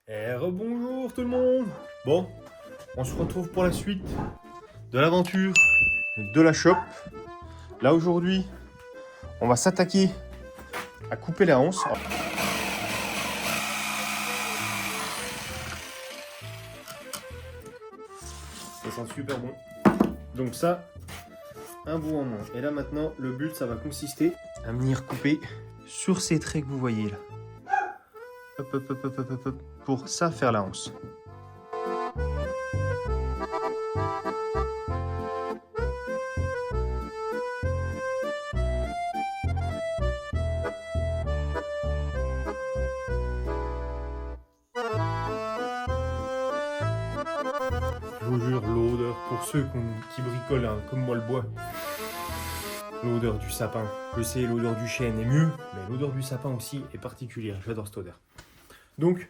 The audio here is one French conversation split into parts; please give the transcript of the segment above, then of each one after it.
Rebonjour tout le monde. Bon, on se retrouve pour la suite de l'aventure de la shop. Là aujourd'hui, on va s'attaquer à couper la hanse. Ça sent super bon. Donc ça, un bout en moins. Et là maintenant, le but, ça va consister à venir couper sur ces traits que vous voyez là. Hop, hop, hop, hop, hop, hop, hop, pour ça faire la hanse. Je vous jure, l'odeur, pour ceux qui bricolent hein, comme moi le bois, l'odeur du sapin. Je sais, l'odeur du chêne est mieux, mais l'odeur du sapin aussi est particulière. J'adore cette odeur. Donc,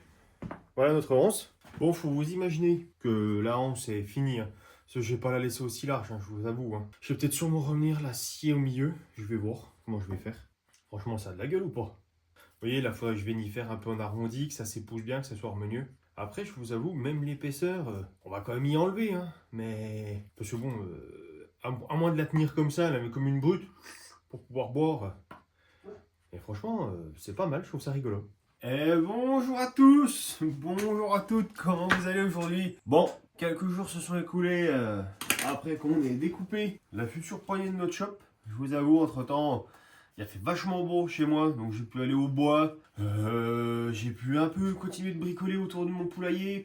voilà notre hanse. Bon, faut vous imaginer que la hanse est finie. Hein. Parce que je vais pas la laisser aussi large, hein, je vous avoue. Hein. Je vais peut-être sûrement revenir la scier au milieu. Je vais voir comment je vais faire. Franchement, ça a de la gueule ou pas? Vous voyez, là, faudrait que je vienne y faire un peu en arrondi, que ça s'épouse bien, que ça soit harmonieux. Après, je vous avoue, même l'épaisseur, on va quand même y enlever. Hein. Mais, parce que bon, à moins de la tenir comme ça, là, mais comme une brute, pour pouvoir boire. Et franchement, c'est pas mal, je trouve ça rigolo. Et bonjour à tous, bonjour à toutes, comment vous allez aujourd'hui? Bon, quelques jours se sont écoulés après qu'on ait découpé la future poignée de notre shop. Je vous avoue, entre-temps, il a fait vachement beau chez moi, donc j'ai pu aller au bois. J'ai pu un peu continuer de bricoler autour de mon poulailler.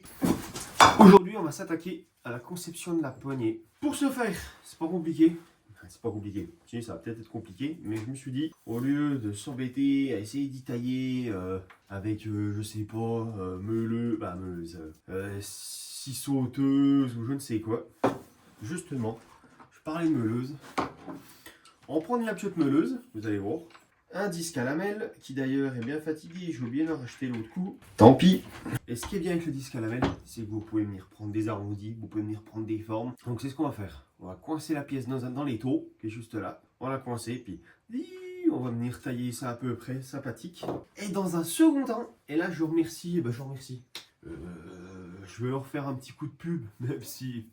Aujourd'hui, on va s'attaquer à la conception de la poignée. Pour ce faire, c'est pas compliqué. C'est pas compliqué. Si, ça va peut-être être compliqué, mais je me suis dit, au lieu de s'embêter à essayer d'y tailler avec, je sais pas, meuleuse, scie sauteuse ou je ne sais quoi, justement, je parlais de meuleuse. On prend une lapiote meuleuse, vous allez voir, un disque à lamelle, qui d'ailleurs est bien fatigué, j'ai oublié de racheter l'autre coup. Tant pis. Et ce qui est bien avec le disque à lamelle, c'est que vous pouvez venir prendre des arrondis, vous pouvez venir prendre des formes. Donc c'est ce qu'on va faire. On va coincer la pièce dans l'étau, qui est juste là. On va la coincer, puis on va venir tailler ça à peu près sympathique. Et dans un second temps, et là je remercie, je vais leur faire un petit coup de pub, même si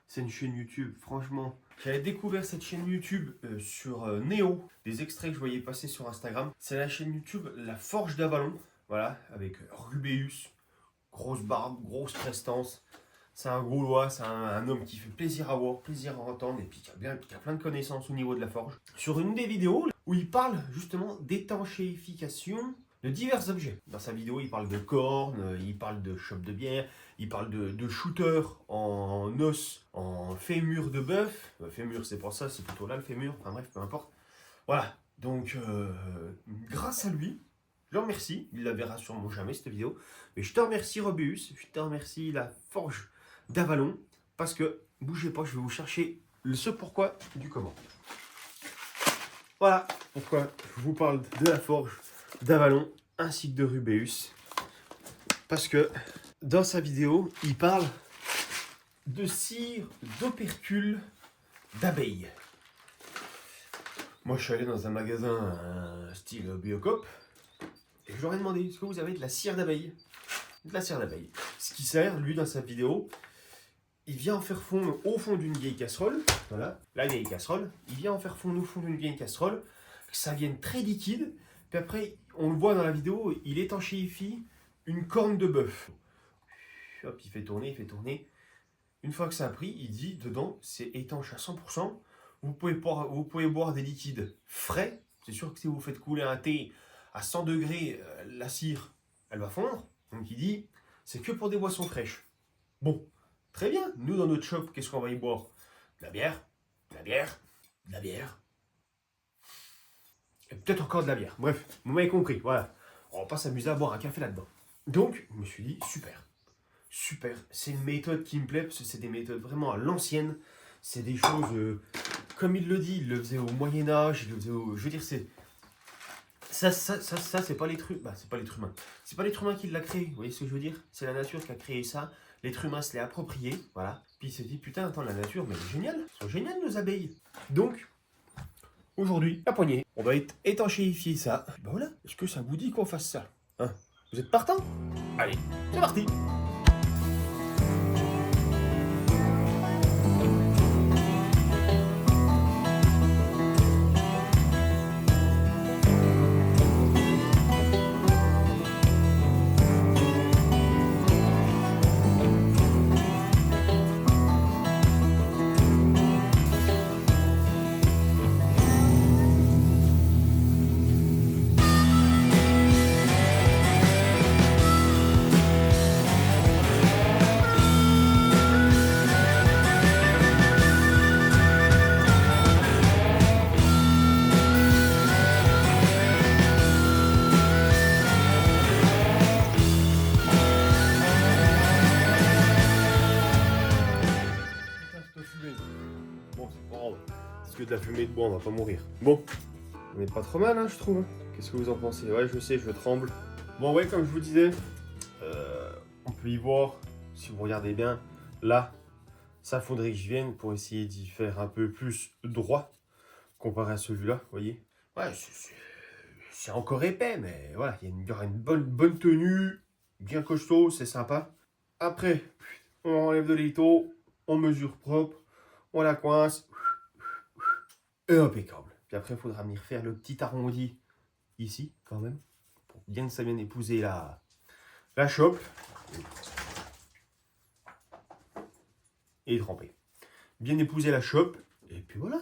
c'est une chaîne YouTube, franchement. J'avais découvert cette chaîne YouTube sur Néo, des extraits que je voyais passer sur Instagram. C'est la chaîne YouTube La Forge d'Avalon, voilà, avec Rubéus, grosse barbe, grosse prestance. C'est un Gaulois, c'est un homme qui fait plaisir à voir, plaisir à entendre, et puis qui a plein de connaissances au niveau de la forge. Sur une des vidéos où il parle justement d'étanchéification de divers objets. Dans sa vidéo, il parle de cornes, il parle de chope de bière, il parle de shooter en os, en fémur de bœuf. Fémur, c'est pour ça, c'est plutôt là le fémur, enfin bref, peu importe. Voilà, donc grâce à lui, je le remercie, il la verra sûrement jamais cette vidéo, mais je te remercie Rubéus, je te remercie la Forge d'Avalon, parce que, bougez pas, je vais vous chercher ce pourquoi du comment. Voilà pourquoi je vous parle de la Forge d'Avalon, ainsi que de Rubéus, parce que dans sa vidéo, il parle de cire d'opercule d'abeille. Moi, je suis allé dans un magasin style Biocop, et je leur ai demandé, est-ce que vous avez de la cire d'abeille? De la cire d'abeille. Ce qui sert, lui, dans sa vidéo, il vient en faire fondre au fond d'une vieille casserole. Voilà, la vieille casserole. Il vient en faire fondre au fond d'une vieille casserole, que ça vienne très liquide. Puis après, on le voit dans la vidéo, il étanchéifie une corne de bœuf. Hop, il fait tourner, il fait tourner. Une fois que ça a pris, il dit, dedans, c'est étanche à 100%. Vous pouvez boire des liquides frais. C'est sûr que si vous faites couler un thé à 100 degrés, la cire, elle va fondre. Donc il dit, c'est que pour des boissons fraîches. Bon, très bien. Nous, dans notre shop, qu'est-ce qu'on va y boire? De la bière, de la bière, de la bière. Et peut-être encore de la bière. Bref, vous m'avez compris, voilà. On va pas s'amuser à boire un café là-dedans. Donc, je me suis dit, super. Super. C'est une méthode qui me plaît, parce que c'est des méthodes vraiment à l'ancienne. C'est des choses, comme il le dit, il le faisait au Moyen-Âge, il le faisait au... Je veux dire, c'est... Ça c'est pas l'être humain. Bah, c'est pas l'être humain. C'est pas l'être humain qui l'a créé, vous voyez ce que je veux dire? C'est la nature qui a créé ça. L'être humain se l'est approprié, voilà. Puis il s'est dit, putain, attends, la nature, mais elle est géniale. Elles sont géniales, nos abeilles. Donc, aujourd'hui, la poignée. On va étanchéifier ça. Ben voilà. Est-ce que ça vous dit qu'on fasse ça? Hein? Vous êtes partant? Allez, c'est parti! Bon, c'est pas grave. Parce que de la fumée de bois, on va pas mourir. Bon, on est pas trop mal, hein, je trouve. Hein. Qu'est-ce que vous en pensez? Ouais, je sais, je tremble. Bon, ouais, comme je vous disais, on peut y voir, si vous regardez bien, là, ça faudrait que je vienne pour essayer d'y faire un peu plus droit comparé à celui-là, vous voyez? Ouais, c'est encore épais, mais voilà, il y aura une bonne tenue, bien costaud, c'est sympa. Après, on enlève de l'étau, on mesure propre, on la coince, et impeccable. Puis après, il faudra venir faire le petit arrondi ici, quand même, pour bien que ça vienne épouser la chope. Et tremper. Bien épouser la chope, et puis voilà.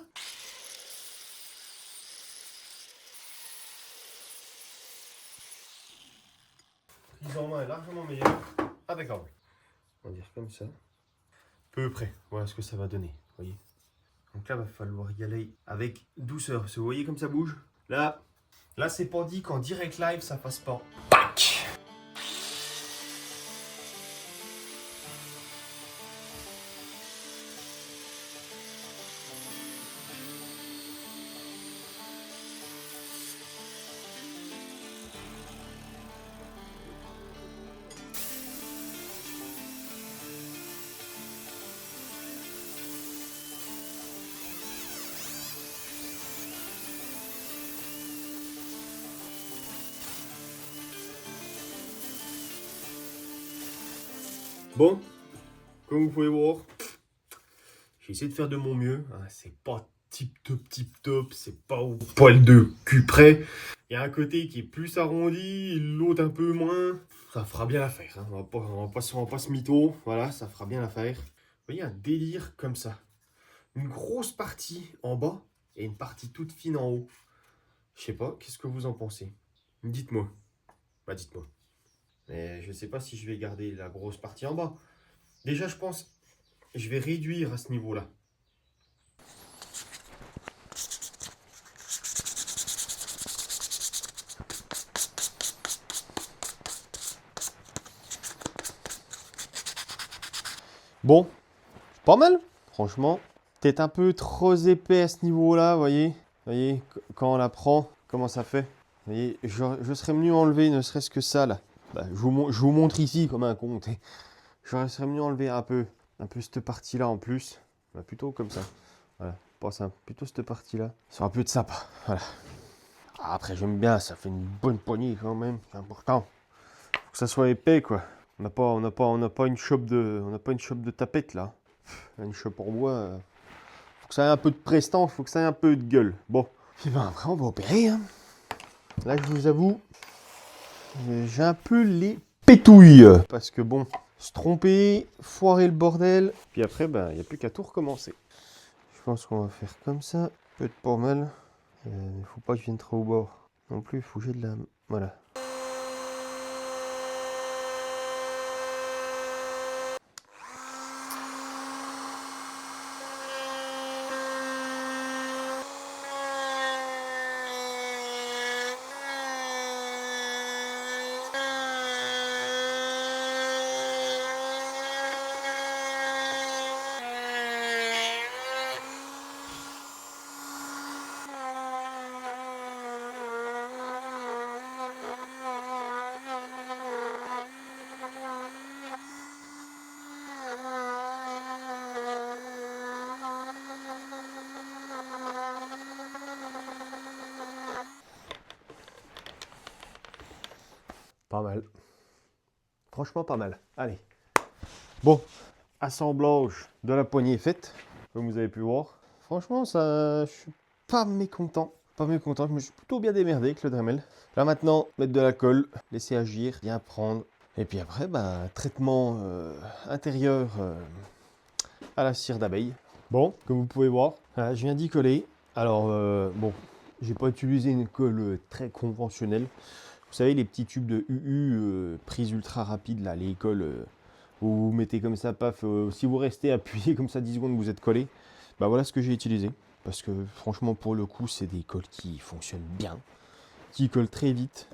Prise en main est largement meilleure. Impeccable. On va dire comme ça. Peu près. Voilà ce que ça va donner. Vous voyez. Donc là, il va falloir y aller avec douceur. Parce que vous voyez comme ça bouge. Là c'est pas dit qu'en direct live, ça passe pas. Pac! Bon, comme vous pouvez voir, j'ai essayé de faire de mon mieux. Hein, c'est pas tip top, c'est pas au poil de cul près. Il y a un côté qui est plus arrondi, l'autre un peu moins. Ça fera bien l'affaire. Hein. On va pas se mytho. Voilà, ça fera bien l'affaire. Vous voyez, un délire comme ça. Une grosse partie en bas et une partie toute fine en haut. Je sais pas, qu'est-ce que vous en pensez? Dites-moi. Bah, dites-moi. Mais je sais pas si je vais garder la grosse partie en bas. Déjà, je pense je vais réduire à ce niveau-là. Bon, pas mal, franchement. Peut-être un peu trop épais à ce niveau-là, vous voyez. Quand on la prend, comment ça fait. Vous voyez, je serais mieux enlever ne serait-ce que ça, là. Bah, je vous montre ici comme un compte. Je serais mieux enlever un peu cette partie-là en plus. Bah, plutôt comme ça. Voilà, pas ça. Plutôt cette partie-là. Sur un peu de sapa. Voilà. Après, j'aime bien, ça fait une bonne poignée quand même. C'est important. Faut que ça soit épais, quoi. On n'a pas une chope de tapette là. Une chope en bois. Faut que ça ait un peu de prestance, faut que ça ait un peu de gueule. Bon. Et ben après on va opérer. Hein. Là je vous avoue, j'ai un peu les pétouilles. Parce que bon, se tromper, foirer le bordel. Puis après, ben il n'y a plus qu'à tout recommencer. Je pense qu'on va faire comme ça. Peut-être pas mal. Il faut pas que je vienne trop au bord. Non plus, il faut que j'ai de la. Voilà. Pas mal. Franchement pas mal. Allez. Bon, assemblage de la poignée faite, comme vous avez pu voir. Franchement, ça, je suis pas mécontent. Pas mécontent, je me suis plutôt bien démerdé avec le Dremel. Là maintenant, mettre de la colle, laisser agir, bien prendre. Et puis après, traitement intérieur à la cire d'abeille. Bon, comme vous pouvez voir, je viens d'y coller. Alors, bon, j'ai pas utilisé une colle très conventionnelle. Vous savez, les petits tubes de UU, prise ultra rapide, là, les colles où vous mettez comme ça, paf, si vous restez appuyé comme ça 10 secondes, vous êtes collé. Bah voilà ce que j'ai utilisé. Parce que franchement, pour le coup, c'est des colles qui fonctionnent bien, qui collent très vite.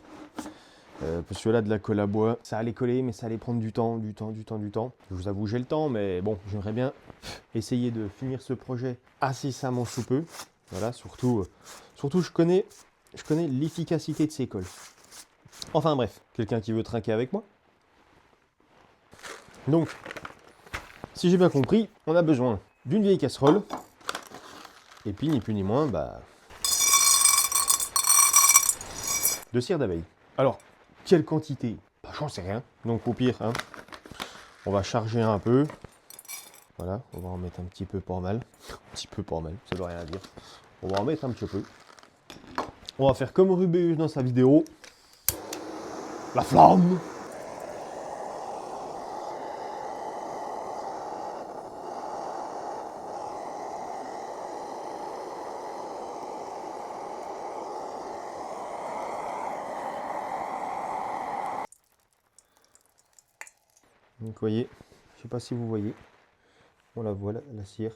Parce que là, de la colle à bois, ça allait coller, mais ça allait prendre du temps. Je vous avoue, j'ai le temps, mais bon, j'aimerais bien essayer de finir ce projet incessamment sous peu. Voilà, surtout je connais l'efficacité de ces colles. Enfin bref, quelqu'un qui veut trinquer avec moi. Donc, si j'ai bien compris, on a besoin d'une vieille casserole. Et puis, ni plus ni moins, de cire d'abeille. Alors, quelle quantité? J'en sais rien. Donc au pire, on va charger un peu. Voilà, on va en mettre un petit peu pas mal. Un petit peu pas mal, ça doit rien dire. On va en mettre un petit peu. On va faire comme Rubéus dans sa vidéo. La flamme! Donc vous voyez, je sais pas si vous voyez, on la voit la cire.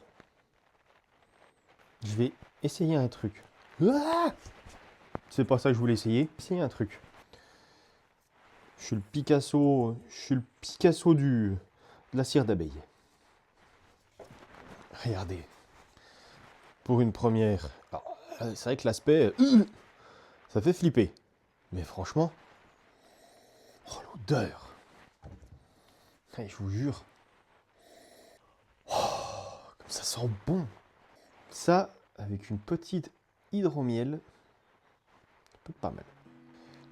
Je vais essayer un truc. C'est pas ça que je voulais essayer. Essayer un truc. Je suis le Picasso de la cire d'abeille. Regardez. Pour une première. C'est vrai que l'aspect, ça fait flipper. Mais franchement, oh l'odeur. Je vous jure. Oh, comme ça sent bon. Ça, avec une petite hydromiel, ça peut être pas mal.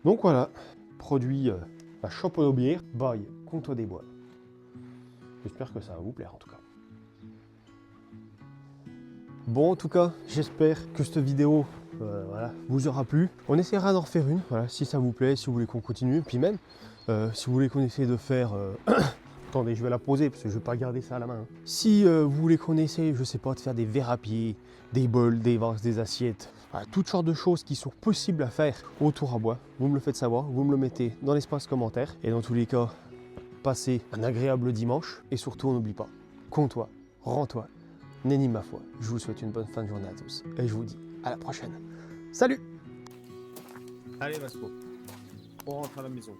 Donc voilà, produit la Champollion by Comtois des Bois. J'espère que ça va vous plaire en tout cas. Bon, en tout cas, j'espère que cette vidéo vous aura plu. On essaiera d'en refaire une, voilà, si ça vous plaît, si vous voulez qu'on continue. Puis même, si vous voulez qu'on essaie de faire... Attendez, je vais la poser parce que je ne vais pas garder ça à la main. Si vous voulez qu'on essaie, je sais pas, de faire des verres à pied, des bols, des vases, des assiettes, toutes sortes de choses qui sont possibles à faire autour à bois, vous me le faites savoir, vous me le mettez dans l'espace commentaire. Et dans tous les cas, passez un agréable dimanche. Et surtout, on n'oublie pas, compte-toi, rends-toi, nenni ma foi. Je vous souhaite une bonne fin de journée à tous. Et je vous dis à la prochaine. Salut! Allez, Vasco, on rentre à la maison.